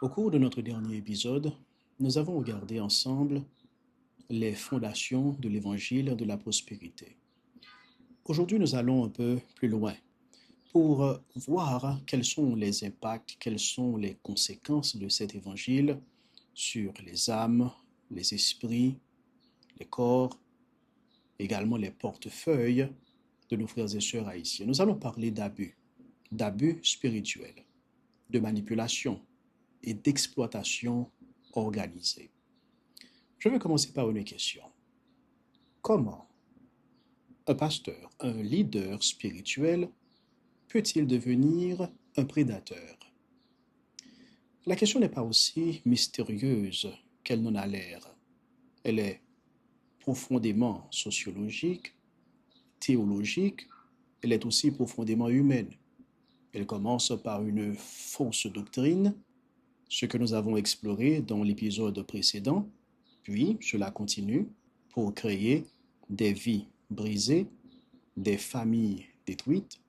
Au cours de notre dernier épisode, nous avons regardé ensemble les fondations de l'évangile de la prospérité. Aujourd'hui, nous allons un peu plus loin pour voir quels sont les impacts, quelles sont les conséquences de cet évangile sur les âmes, les esprits, les corps, également les portefeuilles de nos frères et sœurs haïtiens. Nous allons parler d'abus spirituels, de manipulation et d'exploitation organisée. Je vais commencer par une question. Comment un pasteur, un leader spirituel, peut-il devenir un prédateur? La question n'est pas aussi mystérieuse qu'elle n'en a l'air. Elle est profondément sociologique, théologique, elle est aussi profondément humaine. Elle commence par une fausse doctrine, ce que nous avons exploré dans l'épisode précédent, puis cela continue pour créer des vies brisées, des familles détruites,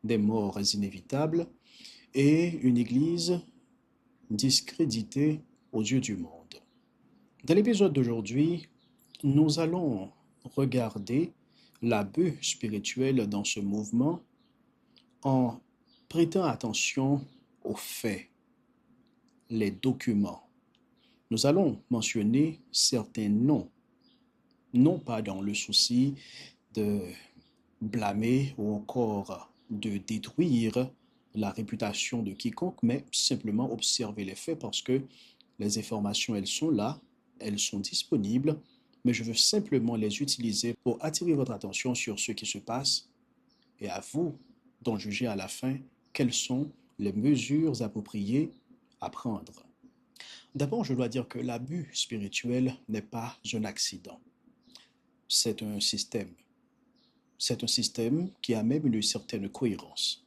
des morts inévitables et une église discréditée aux yeux du monde. Dans l'épisode d'aujourd'hui, nous allons regarder l'abus spirituel dans ce mouvement en prêtant attention aux faits, les documents. Nous allons mentionner certains noms, non pas dans le souci de blâmer ou encore de détruire la réputation de quiconque, mais simplement observer les faits parce que les informations, elles sont là, elles sont disponibles, mais je veux simplement les utiliser pour attirer votre attention sur ce qui se passe et à vous d'en juger à la fin quelles sont les mesures appropriées à prendre. D'abord, je dois dire que l'abus spirituel n'est pas un accident. C'est un système. C'est un système qui a même une certaine cohérence.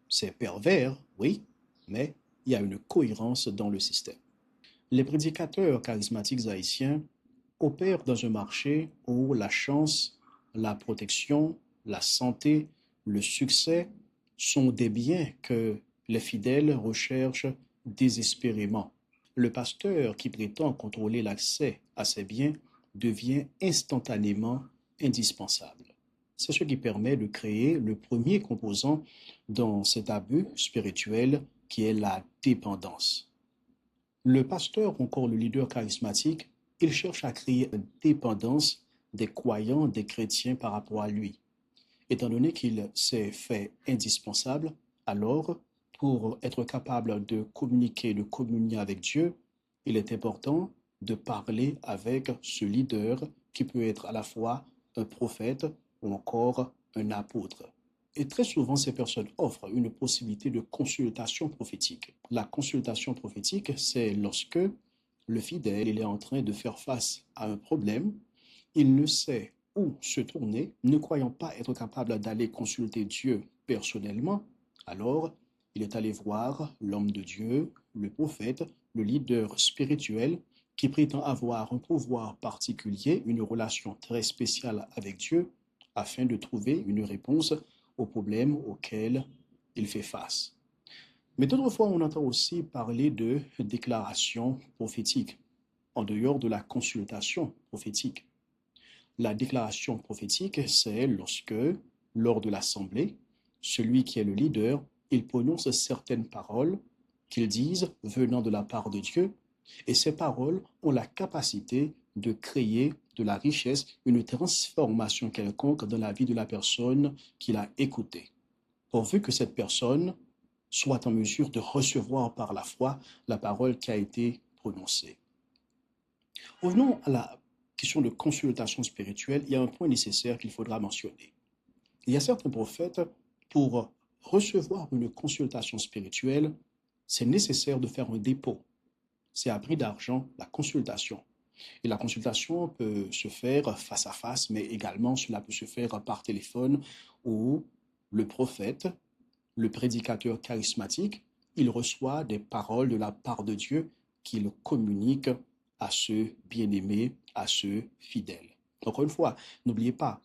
C'est pervers, oui, mais il y a une cohérence dans le système. Les prédicateurs charismatiques haïtiens opèrent dans un marché où la chance, la protection, la santé, le succès sont des biens que les fidèles recherchent désespérément. Le pasteur qui prétend contrôler l'accès à ces biens devient instantanément indispensable. C'est ce qui permet de créer le premier composant dans cet abus spirituel qui est la dépendance. Le pasteur ou encore le leader charismatique, il cherche à créer une dépendance des croyants, des chrétiens par rapport à lui. Étant donné qu'il s'est fait indispensable, alors, pour être capable de communiquer, de communier avec Dieu, il est important de parler avec ce leader qui peut être à la fois un prophète ou encore un apôtre. Et très souvent, ces personnes offrent une possibilité de consultation prophétique. La consultation prophétique, c'est lorsque le fidèle il est en train de faire face à un problème, il ne sait où se tourner, ne croyant pas être capable d'aller consulter Dieu personnellement, alors il est allé voir l'homme de Dieu, le prophète, le leader spirituel qui prétend avoir un pouvoir particulier, une relation très spéciale avec Dieu, afin de trouver une réponse aux problèmes auxquels il fait face. Mais d'autres fois, on entend aussi parler de déclaration prophétique, en dehors de la consultation prophétique. La déclaration prophétique, c'est lorsque, lors de l'assemblée, celui qui est le leader, il prononce certaines paroles qu'il dise venant de la part de Dieu, et ces paroles ont la capacité de créer de la richesse, une transformation quelconque dans la vie de la personne qui l'a écoutée, pourvu que cette personne soit en mesure de recevoir par la foi la parole qui a été prononcée. Revenons à la question de consultation spirituelle. Il y a un point nécessaire qu'il faudra mentionner. Il y a certains prophètes, pour recevoir une consultation spirituelle, c'est nécessaire de faire un dépôt. C'est à prix d'argent, la consultation. Et la consultation peut se faire face à face, mais également cela peut se faire par téléphone où le prophète, le prédicateur charismatique, il reçoit des paroles de la part de Dieu qu'il communique à ceux bien-aimés, à ceux fidèles. Encore une fois, n'oubliez pas,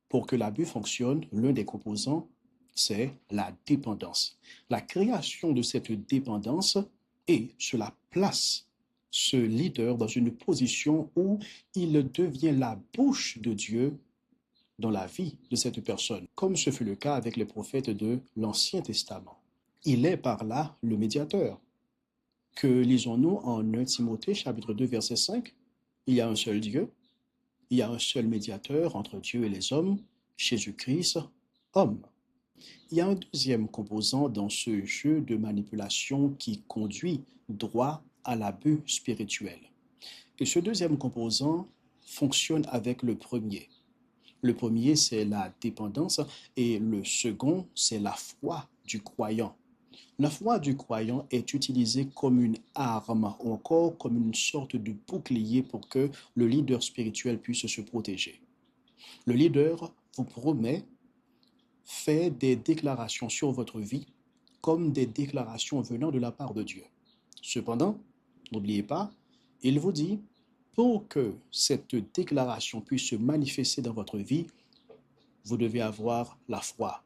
pour que l'abus fonctionne, l'un des composants, c'est la dépendance. La création de cette dépendance Et cela place ce leader dans une position où il devient la bouche de Dieu dans la vie de cette personne, comme ce fut le cas avec les prophètes de l'Ancien Testament. Il est par là le médiateur. Que lisons-nous en 1 Timothée chapitre 2 verset 5? Il y a un seul Dieu, il y a un seul médiateur entre Dieu et les hommes, Jésus-Christ, homme. Il y a un deuxième composant dans ce jeu de manipulation qui conduit droit à l'abus spirituel. Et ce deuxième composant fonctionne avec le premier. Le premier, c'est la dépendance et le second, c'est la foi du croyant. La foi du croyant est utilisée comme une arme ou encore comme une sorte de bouclier pour que le leader spirituel puisse se protéger. Le leader vous promet, fait des déclarations sur votre vie comme des déclarations venant de la part de Dieu. Cependant, n'oubliez pas, il vous dit, pour que cette déclaration puisse se manifester dans votre vie, vous devez avoir la foi.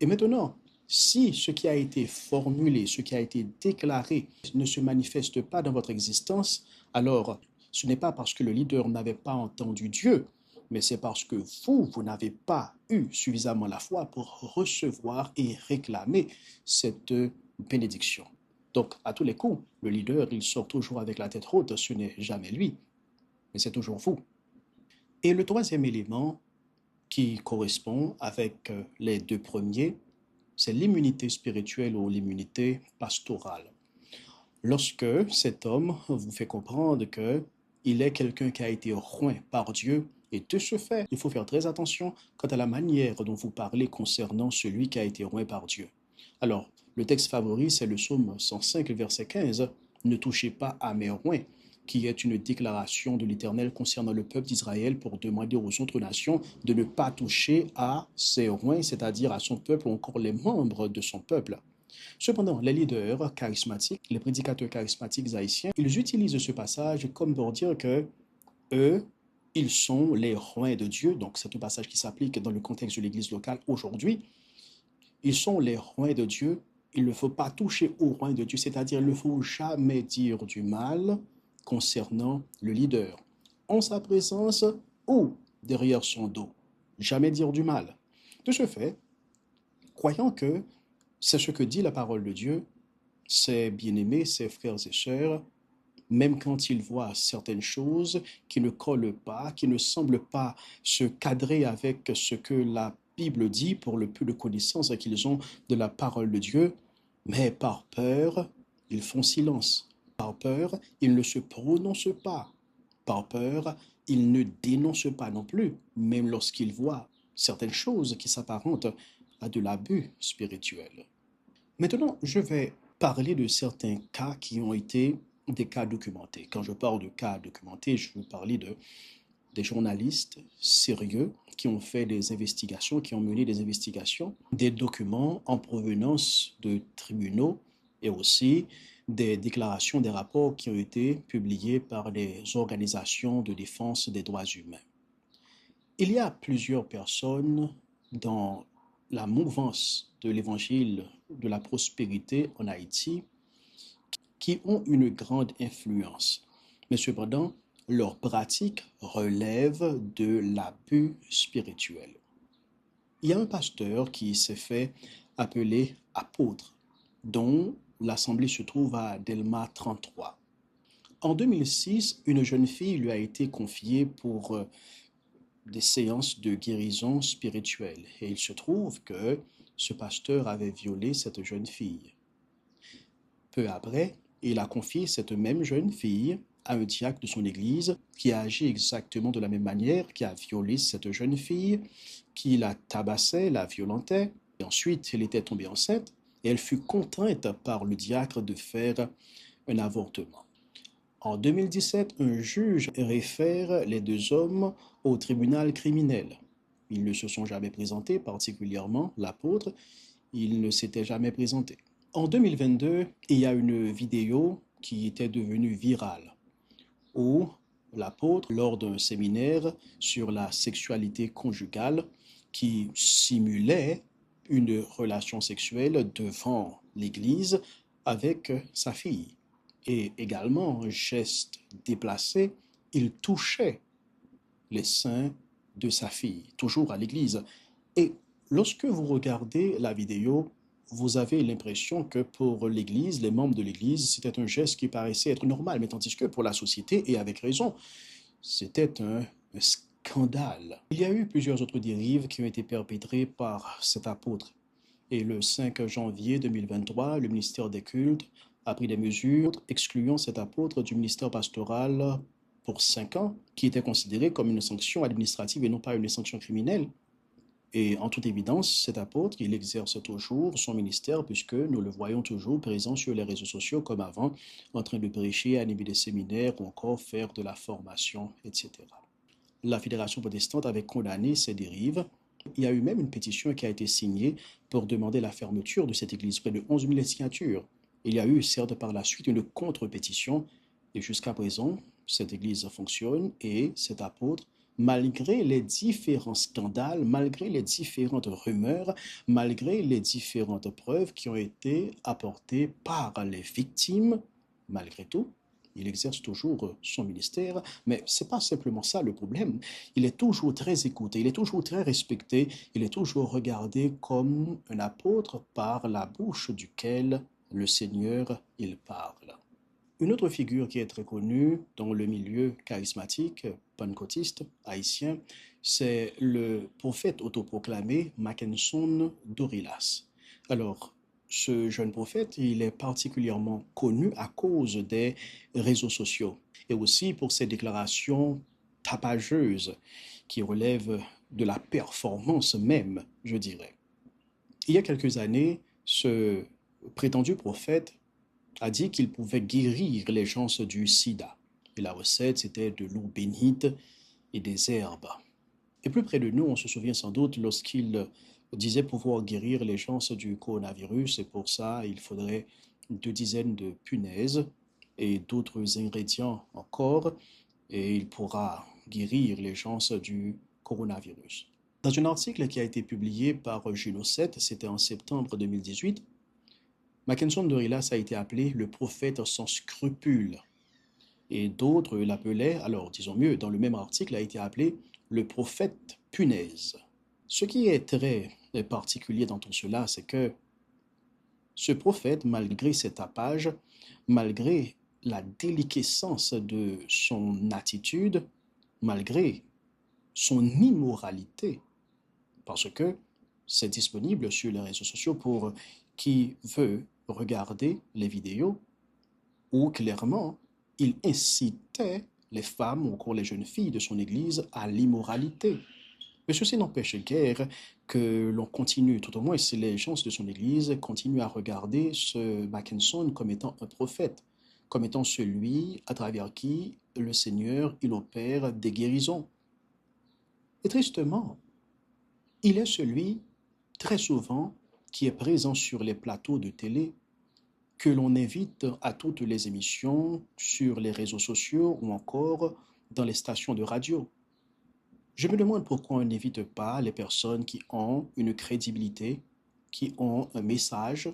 Et maintenant, si ce qui a été formulé, ce qui a été déclaré ne se manifeste pas dans votre existence, alors ce n'est pas parce que le leader n'avait pas entendu Dieu, mais c'est parce que vous n'avez pas eu suffisamment la foi pour recevoir et réclamer cette bénédiction. Donc, à tous les coups, le leader, il sort toujours avec la tête haute, ce n'est jamais lui, mais c'est toujours vous. Et le troisième élément qui correspond avec les deux premiers, c'est l'immunité spirituelle ou l'immunité pastorale. Lorsque cet homme vous fait comprendre qu'il est quelqu'un qui a été oint par Dieu, et de ce fait, il faut faire très attention quant à la manière dont vous parlez concernant celui qui a été oint par Dieu. Alors, le texte favori, c'est le psaume 105, verset 15. « Ne touchez pas à mes oints », qui est une déclaration de l'Éternel concernant le peuple d'Israël pour demander aux autres nations de ne pas toucher à ses oints, c'est-à-dire à son peuple ou encore les membres de son peuple. Cependant, les leaders charismatiques, les prédicateurs charismatiques haïtiens, ils utilisent ce passage comme pour dire que eux, ils sont les oints de Dieu, donc c'est un passage qui s'applique dans le contexte de l'Église locale aujourd'hui. Ils sont les oints de Dieu, il ne faut pas toucher aux oints de Dieu, c'est-à-dire il ne faut jamais dire du mal concernant le leader, en sa présence ou derrière son dos. Jamais dire du mal. De ce fait, croyant que c'est ce que dit la parole de Dieu, ses bien-aimés, ses frères et sœurs, même quand ils voient certaines choses qui ne collent pas, qui ne semblent pas se cadrer avec ce que la Bible dit pour le peu de connaissances qu'ils ont de la parole de Dieu, mais par peur, ils font silence. Par peur, ils ne se prononcent pas. Par peur, ils ne dénoncent pas non plus, même lorsqu'ils voient certaines choses qui s'apparentent à de l'abus spirituel. Maintenant, je vais parler de certains cas qui ont été des cas documentés. Quand je parle de cas documentés, je veux parler des journalistes sérieux qui ont fait des investigations, qui ont mené des investigations, des documents en provenance de tribunaux et aussi des déclarations, des rapports qui ont été publiés par des organisations de défense des droits humains. Il y a plusieurs personnes dans la mouvance de l'évangile de la prospérité en Haïti qui ont une grande influence. Mais cependant, leur pratique relève de l'abus spirituel. Il y a un pasteur qui s'est fait appeler apôtre, dont l'assemblée se trouve à Delma 33. En 2006, une jeune fille lui a été confiée pour des séances de guérison spirituelle. Et il se trouve que ce pasteur avait violé cette jeune fille. Peu après, il a confié cette même jeune fille à un diacre de son église qui a agi exactement de la même manière, qui a violé cette jeune fille, qui la tabassait, la violentait. Et ensuite, elle était tombée enceinte et elle fut contrainte par le diacre de faire un avortement. En 2017, un juge réfère les deux hommes au tribunal criminel. Ils ne se sont jamais présentés, particulièrement l'apôtre, il ne s'était jamais présenté. En 2022, il y a une vidéo qui était devenue virale où l'apôtre, lors d'un séminaire sur la sexualité conjugale, qui simulait une relation sexuelle devant l'Église avec sa fille. Et également, un geste déplacé, il touchait les seins de sa fille, toujours à l'église. Et lorsque vous regardez la vidéo, vous avez l'impression que pour l'Église, les membres de l'Église, c'était un geste qui paraissait être normal, mais tandis que pour la société, et avec raison, c'était un scandale. Il y a eu plusieurs autres dérives qui ont été perpétrées par cet apôtre. Et le 5 janvier 2023, le ministère des Cultes a pris des mesures excluant cet apôtre du ministère pastoral pour 5 ans, qui était considéré comme une sanction administrative et non pas une sanction criminelle. Et en toute évidence, cet apôtre, il exerce toujours son ministère puisque nous le voyons toujours présent sur les réseaux sociaux comme avant, en train de prêcher, animer des séminaires ou encore faire de la formation, etc. La Fédération protestante avait condamné ces dérives. Il y a eu même une pétition qui a été signée pour demander la fermeture de cette église, près de 11 000 signatures. Il y a eu, certes, par la suite, une contre-pétition, et jusqu'à présent, cette église fonctionne et cet apôtre, malgré les différents scandales, malgré les différentes rumeurs, malgré les différentes preuves qui ont été apportées par les victimes, malgré tout, il exerce toujours son ministère, mais ce n'est pas simplement ça le problème. Il est toujours très écouté, il est toujours très respecté, il est toujours regardé comme un apôtre par la bouche duquel le Seigneur, il parle. Une autre figure qui est très connue dans le milieu charismatique, pentecôtiste, haïtien, c'est le prophète autoproclamé Mackenson Dorilas. Alors, ce jeune prophète, il est particulièrement connu à cause des réseaux sociaux et aussi pour ses déclarations tapageuses qui relèvent de la performance même, je dirais. Il y a quelques années, ce prétendu prophète a dit qu'il pouvait guérir les gens du sida. Et la recette, c'était de l'eau bénite et des herbes. Et plus près de nous, on se souvient sans doute lorsqu'il disait pouvoir guérir les gens du coronavirus, et pour ça, il faudrait 2 dizaines de punaises et d'autres ingrédients encore, et il pourra guérir les gens du coronavirus. Dans un article qui a été publié par Juno 7, c'était en septembre 2018, Mackenson Dorilas a été appelé le prophète sans scrupules. Et d'autres l'appelaient, alors disons mieux, dans le même article, a été appelé le prophète punaise. Ce qui est très particulier dans tout cela, c'est que ce prophète, malgré ses tapages, malgré la déliquescence de son attitude, malgré son immoralité, parce que c'est disponible sur les réseaux sociaux pour qui veut regarder les vidéos, où clairement il incitait les femmes ou encore les jeunes filles de son église à l'immoralité. Mais ceci n'empêche guère que l'on continue, tout au moins si les gens de son église continuent à regarder ce Mackenson comme étant un prophète, comme étant celui à travers qui le Seigneur il opère des guérisons. Et tristement, il est celui, très souvent, qui est présent sur les plateaux de télé, que l'on invite à toutes les émissions sur les réseaux sociaux ou encore dans les stations de radio. Je me demande pourquoi on n'invite pas les personnes qui ont une crédibilité, qui ont un message,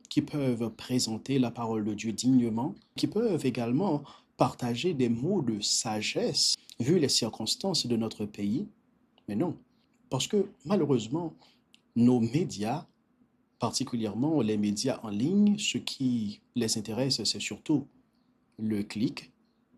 qui peuvent présenter la parole de Dieu dignement, qui peuvent également partager des mots de sagesse, vu les circonstances de notre pays. Mais non, parce que malheureusement, nos médias, particulièrement les médias en ligne, ce qui les intéresse, c'est surtout le clic,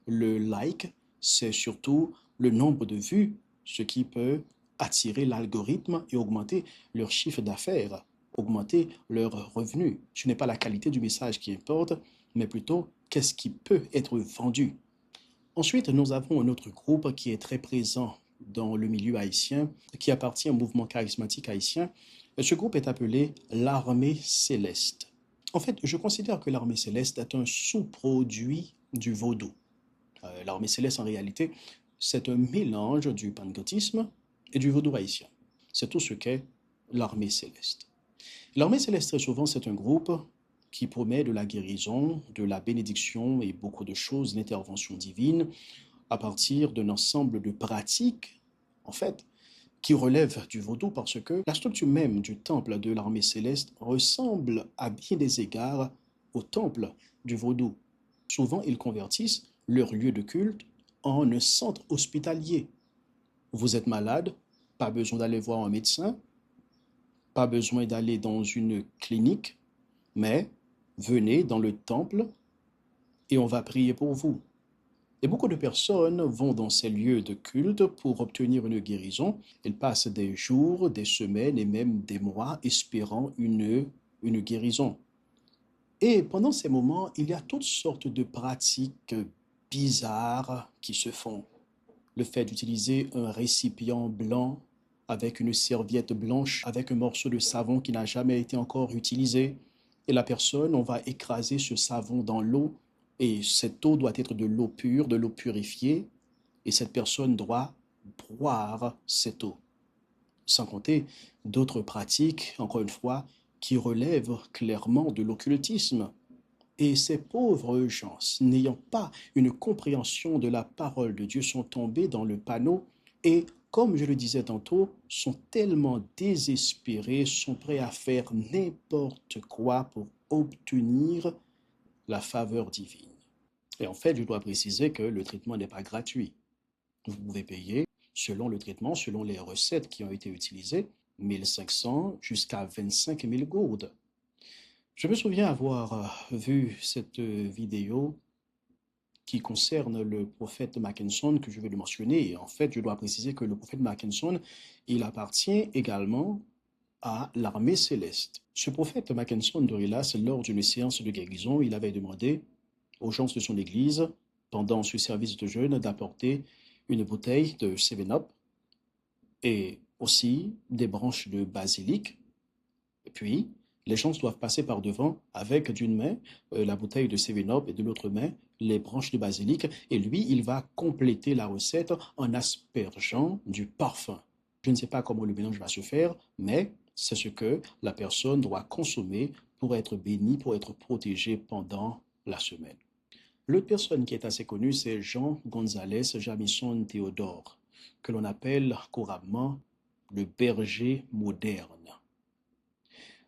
le like, c'est surtout le nombre de vues, ce qui peut attirer l'algorithme et augmenter leur chiffre d'affaires, augmenter leurs revenus. Ce n'est pas la qualité du message qui importe, mais plutôt qu'est-ce qui peut être vendu. Ensuite, nous avons un autre groupe qui est très présent dans le milieu haïtien, qui appartient au mouvement charismatique haïtien. Ce groupe est appelé l'Armée Céleste. En fait, je considère que l'Armée Céleste est un sous-produit du vaudou. L'Armée Céleste, en réalité, c'est un mélange du pentecôtisme et du vaudou haïtien. C'est tout ce qu'est l'Armée Céleste. L'Armée Céleste, très souvent, c'est un groupe qui promet de la guérison, de la bénédiction et beaucoup de choses, l'intervention divine, à partir d'un ensemble de pratiques, en fait, qui relèvent du vaudou parce que la structure même du temple de l'Armée Céleste ressemble à bien des égards au temple du vaudou. Souvent, ils convertissent leur lieu de culte en un centre hospitalier. Vous êtes malade, pas besoin d'aller voir un médecin, pas besoin d'aller dans une clinique, mais venez dans le temple et on va prier pour vous. Et beaucoup de personnes vont dans ces lieux de culte pour obtenir une guérison. Elles passent des jours, des semaines et même des mois espérant une guérison. Et pendant ces moments, il y a toutes sortes de pratiques bizarres qui se font. Le fait d'utiliser un récipient blanc avec une serviette blanche, avec un morceau de savon qui n'a jamais été encore utilisé. Et la personne, on va écraser ce savon dans l'eau et cette eau doit être de l'eau pure, de l'eau purifiée, et cette personne doit boire cette eau. Sans compter d'autres pratiques, encore une fois, qui relèvent clairement de l'occultisme. Et ces pauvres gens, n'ayant pas une compréhension de la parole de Dieu, sont tombés dans le panneau et, comme je le disais tantôt, sont tellement désespérés, sont prêts à faire n'importe quoi pour obtenir la faveur divine. Et en fait, je dois préciser que le traitement n'est pas gratuit. Vous pouvez payer selon le traitement, selon les recettes qui ont été utilisées, 1500 jusqu'à 25 000 gourdes. Je me souviens avoir vu cette vidéo qui concerne le prophète Mackinson que je vais le mentionner. Et en fait, je dois préciser que le prophète Mackinson, il appartient également à l'armée céleste. Ce prophète Mackinson Dorilas, lors d'une séance de guérison, il avait demandé aux gens de son église, pendant ce service de jeûne, d'apporter une bouteille de 7-Up et aussi des branches de basilic. Et puis, les gens doivent passer par devant avec d'une main la bouteille de 7-Up et de l'autre main les branches de basilic. Et lui, il va compléter la recette en aspergeant du parfum. Je ne sais pas comment le mélange va se faire, mais c'est ce que la personne doit consommer pour être bénie, pour être protégée pendant la semaine. L'autre personne qui est assez connue, c'est Jean González Jamison Théodore, que l'on appelle couramment le berger moderne.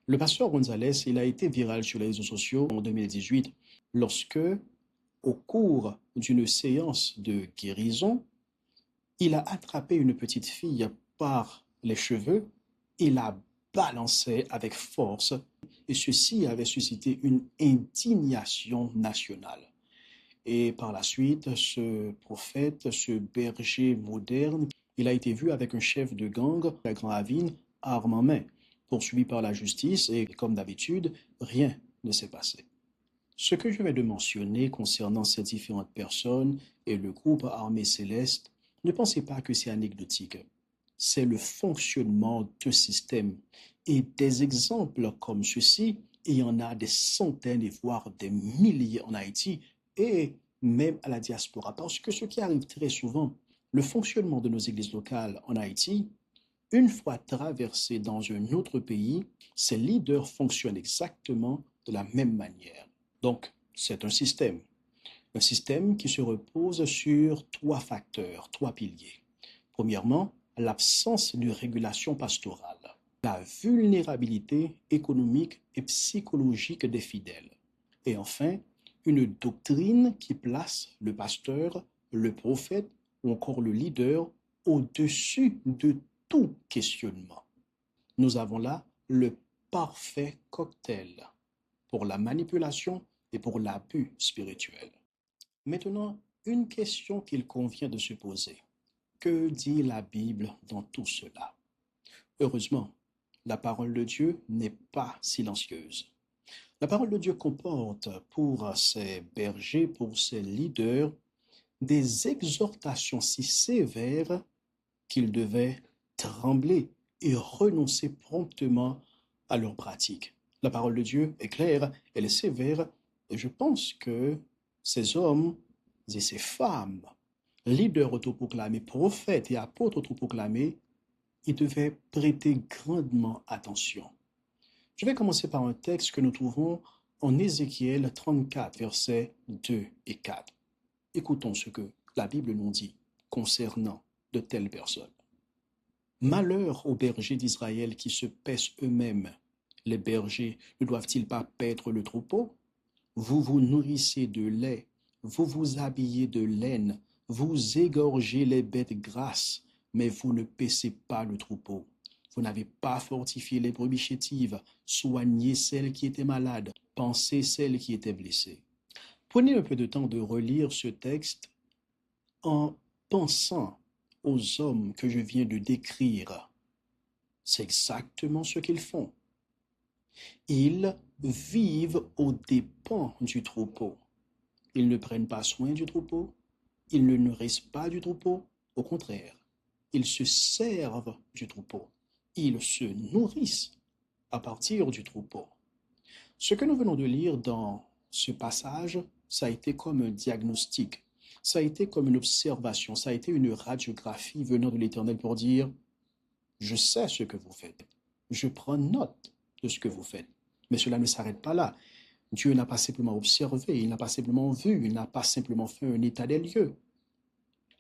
Le pasteur González, il a été viral sur les réseaux sociaux en 2018 lorsque, au cours d'une séance de guérison, il a attrapé une petite fille par les cheveux et la balançait avec force et ceci avait suscité une indignation nationale. Et par la suite, ce prophète, ce berger moderne, il a été vu avec un chef de gang à Grand Ravine, arme en main, poursuivi par la justice et, comme d'habitude, rien ne s'est passé. Ce que je vais de mentionner concernant ces différentes personnes et le groupe Armée Céleste, ne pensez pas que c'est anecdotique. C'est le fonctionnement d'un système. Et des exemples comme ceci, il y en a des centaines et voire des milliers en Haïti et même à la diaspora. Parce que ce qui arrive très souvent, le fonctionnement de nos églises locales en Haïti, une fois traversés dans un autre pays, ces leaders fonctionnent exactement de la même manière. Donc, c'est un système qui se repose sur trois facteurs, trois piliers. Premièrement, l'absence de régulation pastorale, la vulnérabilité économique et psychologique des fidèles, et enfin, une doctrine qui place le pasteur, le prophète ou encore le leader au-dessus de tout questionnement. Nous avons là le parfait cocktail pour la manipulation et pour l'abus spirituel. Maintenant, une question qu'il convient de se poser. Que dit la Bible dans tout cela? Heureusement, la parole de Dieu n'est pas silencieuse. La parole de Dieu comporte pour ses bergers, pour ses leaders, des exhortations si sévères qu'ils devaient trembler et renoncer promptement à leurs pratiques. La parole de Dieu est claire, elle est sévère, et je pense que ces hommes et ces femmes, leaders autoproclamés, prophètes et apôtres autoproclamés, ils devaient prêter grandement attention. Je vais commencer par un texte que nous trouvons en Ézéchiel 34, versets 2 et 4. Écoutons ce que la Bible nous dit concernant de telles personnes. Malheur aux bergers d'Israël qui se paissent eux-mêmes. Les bergers ne doivent-ils pas paître le troupeau? vous vous nourrissez de lait, vous vous habillez de laine, vous égorgez les bêtes grasses, mais vous ne paissez pas le troupeau. Vous n'avez pas fortifié les brebis chétives, soigné celles qui étaient malades, pansé celles qui étaient blessées. Prenez un peu de temps de relire ce texte en pensant aux hommes que je viens de décrire. C'est exactement ce qu'ils font. Ils vivent aux dépens du troupeau. Ils ne prennent pas soin du troupeau, ils ne nourrissent pas du troupeau, au contraire, ils se servent du troupeau, ils se nourrissent à partir du troupeau. Ce que nous venons de lire dans ce passage, ça a été comme un diagnostic, ça a été comme une observation, ça a été une radiographie venant de l'Éternel pour dire, je sais ce que vous faites, je prends note de ce que vous faites. Mais cela ne s'arrête pas là. Dieu n'a pas simplement observé, il n'a pas simplement vu, il n'a pas simplement fait un état des lieux.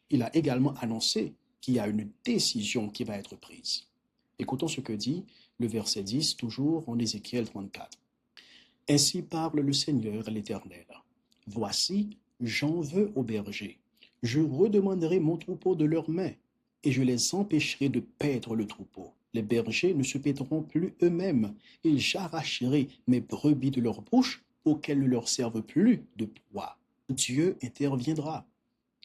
Il a également annoncé qu'il y a une décision qui va être prise. Écoutons ce que dit le verset 10, toujours en Ézéchiel 34. Ainsi parle le Seigneur l'Éternel. Voici, j'en veux aux bergers. Je redemanderai mon troupeau de leurs mains, et je les empêcherai de paître le troupeau. Les bergers ne se paîtront plus eux-mêmes, et j'arracherai mes brebis de leur bouche pour qu'elles ne leur servent plus de proie. Dieu interviendra.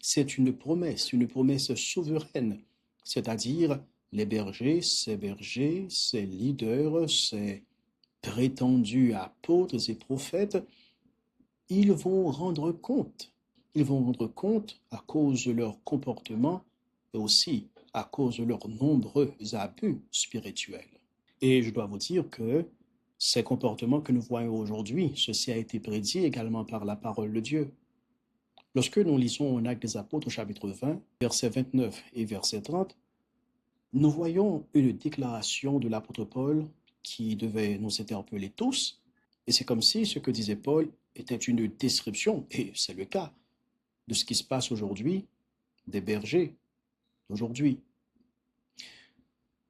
C'est une promesse souveraine, c'est-à-dire les bergers, ces leaders, ces prétendus apôtres et prophètes, ils vont rendre compte. Ils vont rendre compte à cause de leur comportement et aussi à cause de leurs nombreux abus spirituels. Et je dois vous dire que ces comportements que nous voyons aujourd'hui, ceci a été prédit également par la parole de Dieu. Lorsque nous lisons en Actes des Apôtres, chapitre 20, versets 29 et verset 30, nous voyons une déclaration de l'apôtre Paul qui devait nous interpeller tous. Et c'est comme si ce que disait Paul était une description, et c'est le cas, de ce qui se passe aujourd'hui, des bergers d'aujourd'hui.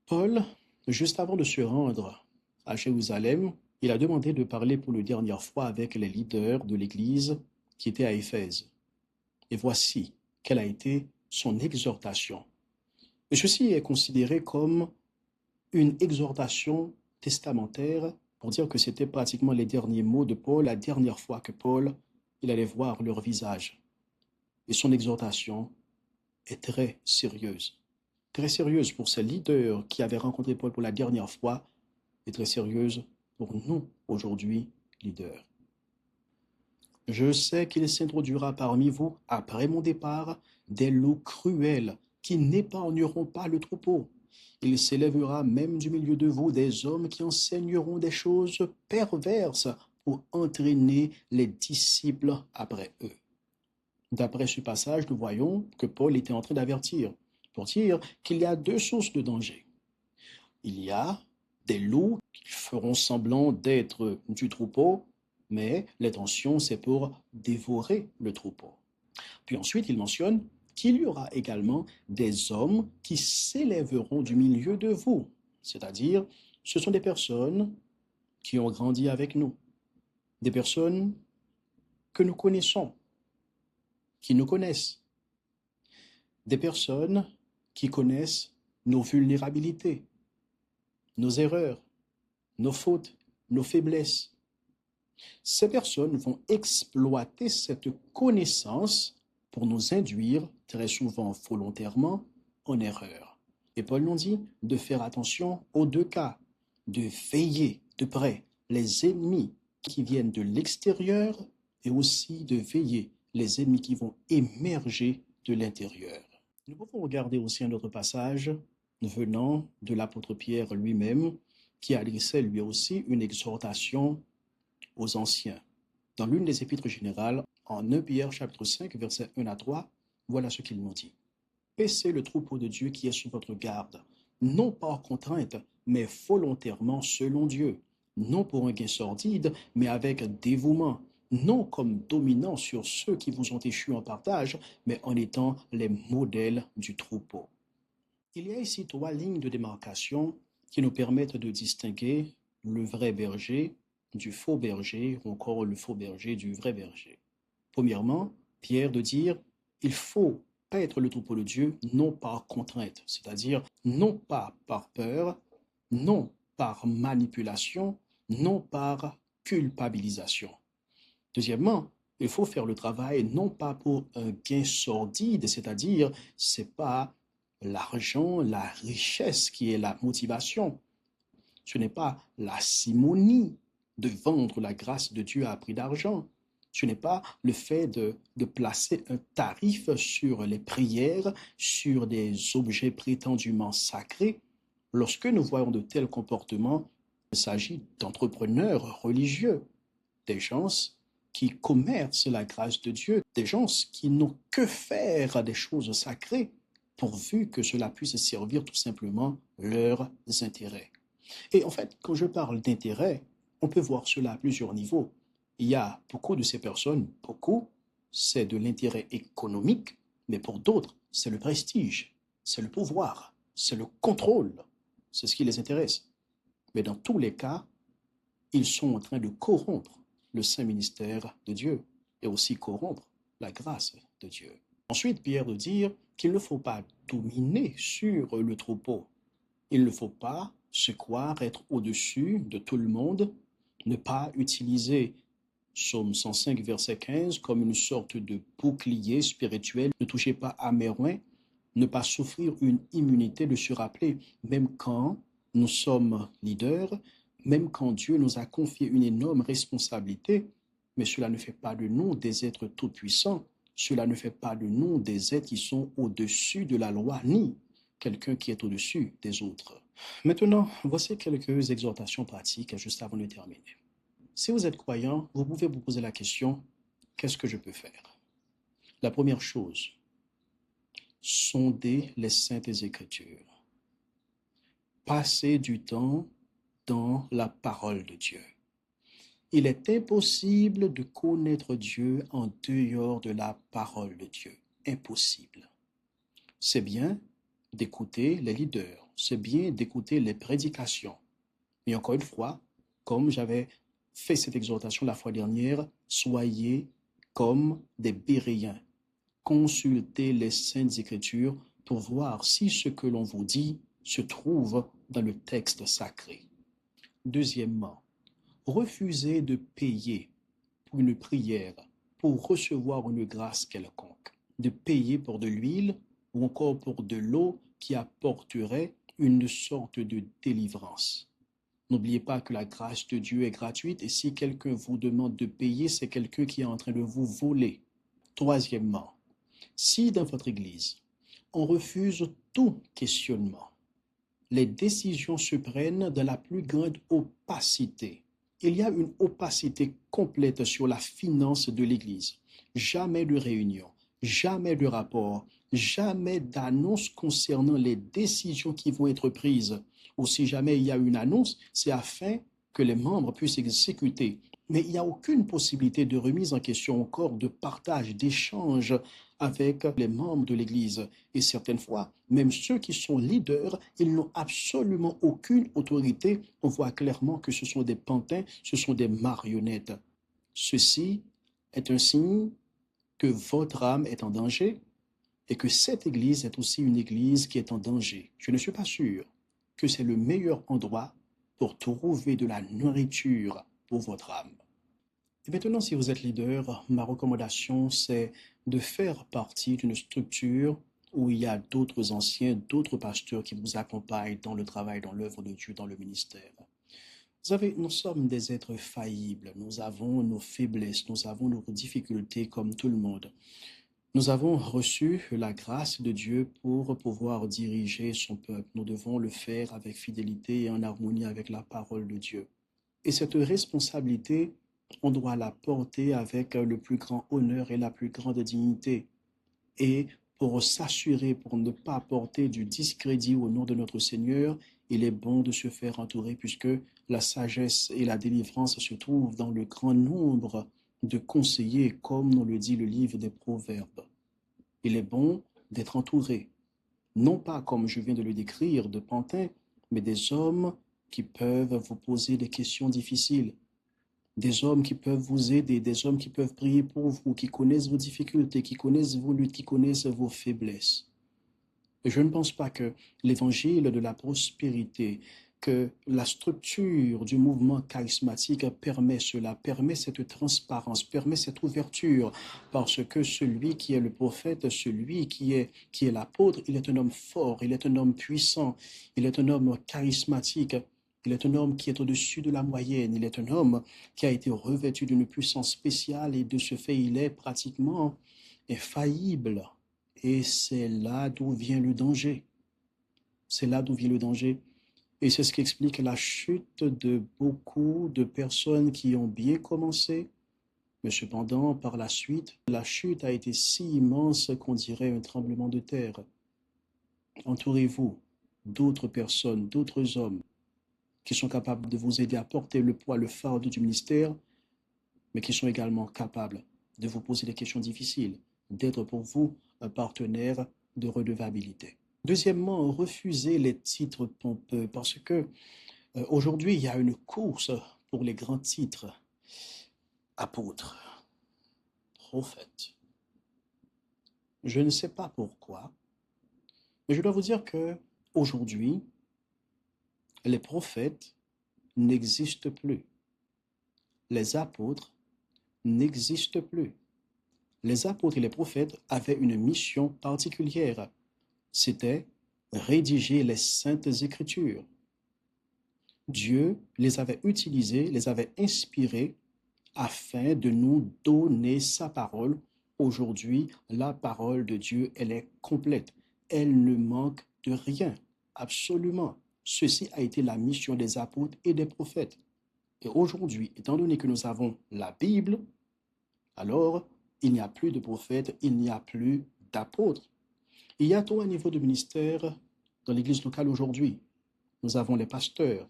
Paul, juste avant de se rendre à Jérusalem, il a demandé de parler pour la dernière fois avec les leaders de l'Église qui étaient à Éphèse. Et voici quelle a été son exhortation. Et ceci est considéré comme une exhortation testamentaire pour dire que c'était pratiquement les derniers mots de Paul, la dernière fois que Paul, il allait voir leur visage. Et son exhortation est très sérieuse pour ces leaders qui avaient rencontré Paul pour la dernière fois et très sérieuse pour nous aujourd'hui, leaders. Je sais qu'il s'introduira parmi vous, après mon départ, des loups cruels qui n'épargneront pas le troupeau. Il s'élèvera même du milieu de vous des hommes qui enseigneront des choses perverses pour entraîner les disciples après eux. D'après ce passage, nous voyons que Paul était en train d'avertir, pour dire qu'il y a deux sources de danger. Il y a des loups qui feront semblant d'être du troupeau, mais l'intention, c'est pour dévorer le troupeau. Puis ensuite, il mentionne qu'il y aura également des hommes qui s'élèveront du milieu de vous, c'est-à-dire ce sont des personnes qui ont grandi avec nous, des personnes que nous connaissons, qui nous connaissent, des personnes qui connaissent nos vulnérabilités, nos erreurs, nos fautes, nos faiblesses. Ces personnes vont exploiter cette connaissance pour nous induire, très souvent volontairement, en erreur. Et Paul nous dit de faire attention aux deux cas, de veiller de près les ennemis qui viennent de l'extérieur et aussi de veiller les ennemis qui vont émerger de l'intérieur. Nous pouvons regarder aussi un autre passage venant de l'apôtre Pierre lui-même, qui adressait lui aussi une exhortation aux anciens. Dans l'une des épîtres générales, en 1 Pierre chapitre 5, versets 1 à 3, voilà ce qu'il nous dit. Paissez le troupeau de Dieu qui est sous votre garde, non par contrainte, mais volontairement selon Dieu, non pour un gain sordide, mais avec dévouement, non comme dominant sur ceux qui vous ont échus en partage, mais en étant les modèles du troupeau. Il y a ici trois lignes de démarcation qui nous permettent de distinguer le vrai berger du faux berger ou encore le faux berger du vrai berger. Premièrement, Pierre de dire, il faut être le troupeau de Dieu, non par contrainte, c'est-à-dire non pas par peur, non par manipulation, non par culpabilisation. Deuxièmement, il faut faire le travail non pas pour un gain sordide, c'est-à-dire c'est pas l'argent, la richesse qui est la motivation. Ce n'est pas la simonie de vendre la grâce de Dieu à prix d'argent. Ce n'est pas le fait de placer un tarif sur les prières, sur des objets prétendument sacrés. Lorsque nous voyons de tels comportements, il s'agit d'entrepreneurs religieux, des gens qui commercent la grâce de Dieu, des gens qui n'ont que faire des choses sacrées, pourvu que cela puisse servir tout simplement leurs intérêts. Et en fait, quand je parle d'intérêt, on peut voir cela à plusieurs niveaux. Il y a beaucoup de ces personnes, beaucoup, c'est de l'intérêt économique, mais pour d'autres, c'est le prestige, c'est le pouvoir, c'est le contrôle, c'est ce qui les intéresse. Mais dans tous les cas, ils sont en train de corrompre le saint ministère de Dieu et aussi corrompre la grâce de Dieu. Ensuite, Pierre de dire qu'il ne faut pas dominer sur le troupeau. Il ne faut pas se croire être au-dessus de tout le monde, ne pas utiliser Psaume 105, verset 15, comme une sorte de bouclier spirituel. Ne touchez pas à mes reins, ne pas souffrir une immunité, de se rappeler, même quand nous sommes leaders, même quand Dieu nous a confié une énorme responsabilité, mais cela ne fait pas de nous des êtres tout-puissants, cela ne fait pas de nous des êtres qui sont au-dessus de la loi, ni quelqu'un qui est au-dessus des autres. Maintenant, voici quelques exhortations pratiques juste avant de terminer. Si vous êtes croyant, vous pouvez vous poser la question, qu'est-ce que je peux faire? La première chose, sondez les saintes écritures. Passez du temps dans la parole de Dieu. Il est impossible de connaître Dieu en dehors de la parole de Dieu. Impossible. C'est bien d'écouter les leaders, c'est bien d'écouter les prédications. Mais encore une fois, comme j'avais fait cette exhortation la fois dernière, soyez comme des Béréens. Consultez les Saintes Écritures pour voir si ce que l'on vous dit se trouve dans le texte sacré. Deuxièmement, refusez de payer pour une prière, pour recevoir une grâce quelconque, de payer pour de l'huile ou encore pour de l'eau qui apporterait une sorte de délivrance. N'oubliez pas que la grâce de Dieu est gratuite et si quelqu'un vous demande de payer, c'est quelqu'un qui est en train de vous voler. Troisièmement, si dans votre Église, on refuse tout questionnement, les décisions se prennent dans la plus grande opacité. Il y a une opacité complète sur la finance de l'Église. Jamais de réunion, jamais de rapport, jamais d'annonce concernant les décisions qui vont être prises. Ou si jamais il y a une annonce, c'est afin que les membres puissent exécuter. Mais il n'y a aucune possibilité de remise en question encore, de partage, d'échange avec les membres de l'Église. Et certaines fois, même ceux qui sont leaders, ils n'ont absolument aucune autorité. On voit clairement que ce sont des pantins, ce sont des marionnettes. Ceci est un signe que votre âme est en danger et que cette Église est aussi une Église qui est en danger. Je ne suis pas sûr que c'est le meilleur endroit pour trouver de la nourriture pour votre âme. Et maintenant, si vous êtes leader, ma recommandation, c'est de faire partie d'une structure où il y a d'autres anciens, d'autres pasteurs qui vous accompagnent dans le travail, dans l'œuvre de Dieu, dans le ministère. Vous savez, nous sommes des êtres faillibles, nous avons nos faiblesses, nous avons nos difficultés comme tout le monde. Nous avons reçu la grâce de Dieu pour pouvoir diriger son peuple. Nous devons le faire avec fidélité et en harmonie avec la parole de Dieu. Et cette responsabilité, on doit la porter avec le plus grand honneur et la plus grande dignité. Et pour s'assurer, pour ne pas porter du discrédit au nom de notre Seigneur, il est bon de se faire entourer puisque la sagesse et la délivrance se trouvent dans le grand nombre de conseillers, comme nous le dit le livre des Proverbes. Il est bon d'être entouré, non pas comme je viens de le décrire, de pantins, mais des hommes qui peuvent vous poser des questions difficiles, des hommes qui peuvent vous aider, des hommes qui peuvent prier pour vous, qui connaissent vos difficultés, qui connaissent vos luttes, qui connaissent vos faiblesses. Et je ne pense pas que l'évangile de la prospérité, que la structure du mouvement charismatique permet cela, permet cette transparence, permet cette ouverture, parce que celui qui est le prophète, celui qui est l'apôtre, il est un homme fort, il est un homme puissant, il est un homme charismatique, il est un homme qui est au-dessus de la moyenne, il est un homme qui a été revêtu d'une puissance spéciale et de ce fait, il est pratiquement infaillible. Et c'est là d'où vient le danger. C'est là d'où vient le danger. Et c'est ce qui explique la chute de beaucoup de personnes qui ont bien commencé, mais cependant, par la suite, la chute a été si immense qu'on dirait un tremblement de terre. Entourez-vous d'autres personnes, d'autres hommes qui sont capables de vous aider à porter le poids, le fardeau du ministère, mais qui sont également capables de vous poser des questions difficiles, d'être pour vous un partenaire de redevabilité. Deuxièmement, refusez les titres pompeux parce que aujourd'hui, il y a une course pour les grands titres. Apôtre, prophète. Je ne sais pas pourquoi, mais je dois vous dire que aujourd'hui, les prophètes n'existent plus. Les apôtres n'existent plus. Les apôtres et les prophètes avaient une mission particulière. C'était rédiger les saintes écritures. Dieu les avait utilisés, les avait inspirés afin de nous donner sa parole. Aujourd'hui, la parole de Dieu, elle est complète. Elle ne manque de rien, absolument. Ceci a été la mission des apôtres et des prophètes. Et aujourd'hui, étant donné que nous avons la Bible, alors il n'y a plus de prophètes, il n'y a plus d'apôtres. Il y a tout un niveau de ministère dans l'église locale aujourd'hui. Nous avons les pasteurs,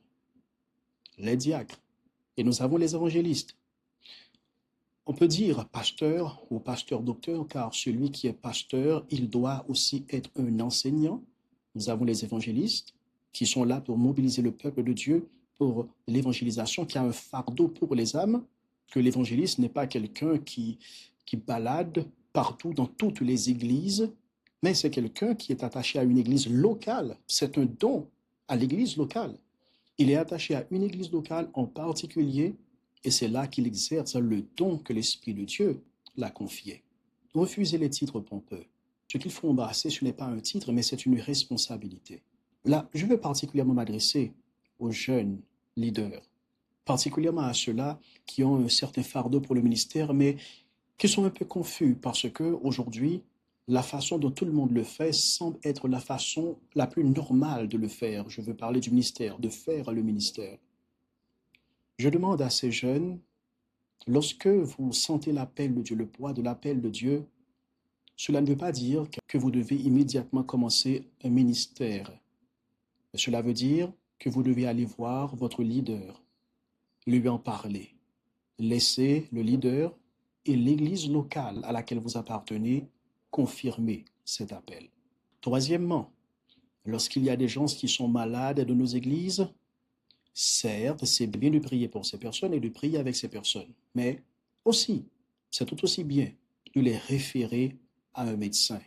les diacres, et nous avons les évangélistes. On peut dire pasteur ou pasteur-docteur, car celui qui est pasteur, il doit aussi être un enseignant. Nous avons les évangélistes qui sont là pour mobiliser le peuple de Dieu pour l'évangélisation, qui a un fardeau pour les âmes, que l'évangéliste n'est pas quelqu'un qui balade partout dans toutes les églises, mais c'est quelqu'un qui est attaché à une église locale. C'est un don à l'église locale. Il est attaché à une église locale en particulier, et c'est là qu'il exerce le don que l'Esprit de Dieu l'a confié. Refusez les titres pompeux. Ce qu'il faut embrasser, ce n'est pas un titre, mais c'est une responsabilité. Là, je veux particulièrement m'adresser aux jeunes leaders, particulièrement à ceux-là qui ont un certain fardeau pour le ministère, mais qui sont un peu confus parce que aujourd'hui, la façon dont tout le monde le fait semble être la façon la plus normale de le faire. Je veux parler du ministère, de faire le ministère. Je demande à ces jeunes, lorsque vous sentez l'appel de Dieu, le poids de l'appel de Dieu, cela ne veut pas dire que vous devez immédiatement commencer un ministère. Cela veut dire que vous devez aller voir votre leader, lui en parler. Laissez le leader et l'église locale à laquelle vous appartenez confirmer cet appel. Troisièmement, lorsqu'il y a des gens qui sont malades de nos églises, certes, c'est bien de prier pour ces personnes et de prier avec ces personnes, mais aussi, c'est tout aussi bien de les référer à un médecin,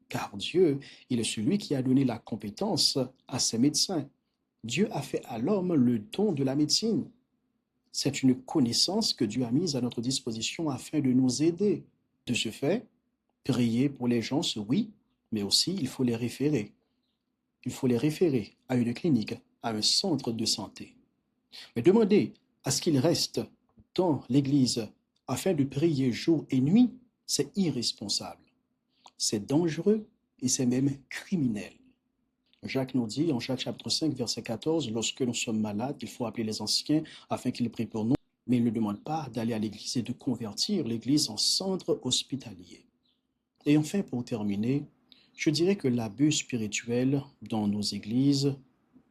car Dieu, il est celui qui a donné la compétence à ces médecins. Dieu a fait à l'homme le don de la médecine. C'est une connaissance que Dieu a mise à notre disposition afin de nous aider. De ce fait, prier pour les gens, oui, mais aussi il faut les référer. Il faut les référer à une clinique, à un centre de santé. Mais demander à ce qu'ils restent dans l'église afin de prier jour et nuit, c'est irresponsable. C'est dangereux et c'est même criminel. Jacques nous dit en Jacques chapitre 5, verset 14, lorsque nous sommes malades, il faut appeler les anciens afin qu'ils prient pour nous. Mais il ne demande pas d'aller à l'église et de convertir l'église en centre hospitalier. Et enfin, pour terminer, je dirais que l'abus spirituel dans nos églises,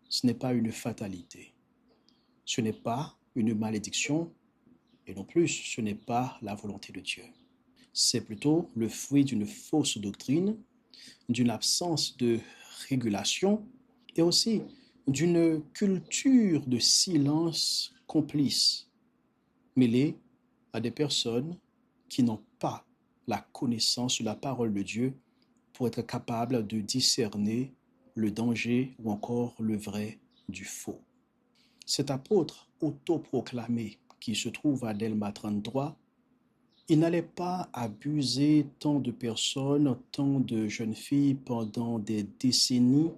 ce n'est pas une fatalité. Ce n'est pas une malédiction et non plus, ce n'est pas la volonté de Dieu. C'est plutôt le fruit d'une fausse doctrine, d'une absence de régulation et aussi d'une culture de silence complice. mêlé à des personnes qui n'ont pas la connaissance de la parole de Dieu pour être capables de discerner le danger ou encore le vrai du faux. Cet apôtre autoproclamé qui se trouve à Delma 33, il n'allait pas abuser tant de personnes, tant de jeunes filles pendant des décennies,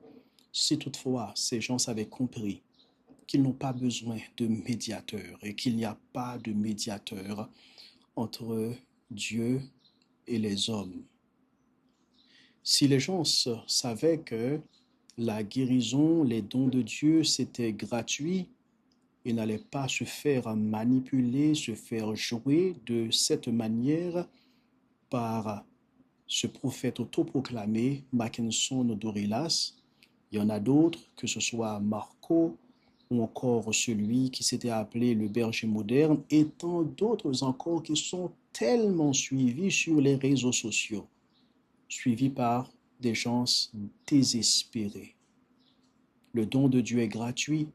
si toutefois ces gens avaient compris qu'ils n'ont pas besoin de médiateur et qu'il n'y a pas de médiateur entre Dieu et les hommes. Si les gens savaient que la guérison, les dons de Dieu, c'était gratuit, ils n'allaient pas se faire manipuler, se faire jouer de cette manière par ce prophète autoproclamé, Mackinson Dorilas. Il y en a d'autres, que ce soit Marco ou encore celui qui s'était appelé le berger moderne, et tant d'autres encore qui sont tellement suivis sur les réseaux sociaux, suivis par des gens désespérés. Le don de Dieu est gratuit,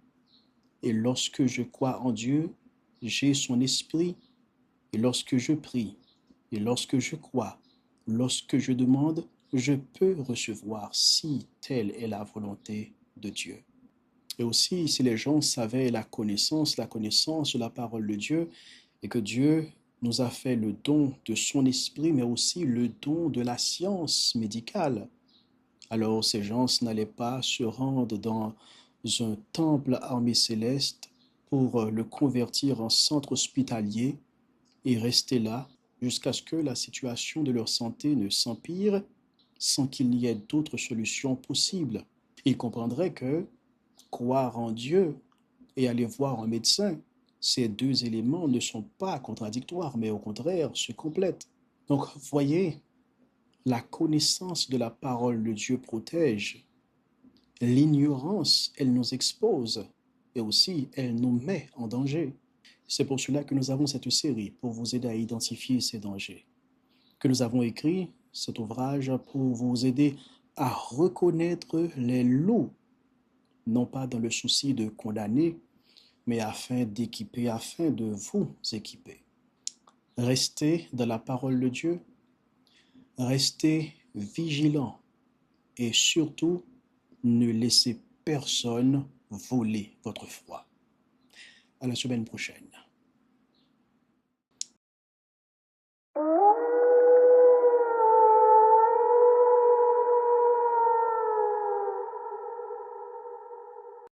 et lorsque je crois en Dieu, j'ai son esprit, et lorsque je prie, et lorsque je crois, lorsque je demande, je peux recevoir si telle est la volonté de Dieu. Et aussi, si les gens savaient la connaissance de la parole de Dieu, et que Dieu nous a fait le don de son esprit, mais aussi le don de la science médicale, alors ces gens n'allaient pas se rendre dans un temple armé céleste pour le convertir en centre hospitalier et rester là jusqu'à ce que la situation de leur santé ne s'empire sans qu'il n'y ait d'autres solutions possibles. Ils comprendraient que croire en Dieu et aller voir un médecin, ces deux éléments ne sont pas contradictoires, mais au contraire se complètent. Donc, voyez, la connaissance de la parole de Dieu protège. L'ignorance, elle nous expose et aussi elle nous met en danger. C'est pour cela que nous avons cette série, pour vous aider à identifier ces dangers. Que nous avons écrit cet ouvrage pour vous aider à reconnaître les loups, non pas dans le souci de condamner, mais afin d'équiper, afin de vous équiper. Restez dans la parole de Dieu, restez vigilants et surtout, ne laissez personne voler votre foi. À la semaine prochaine.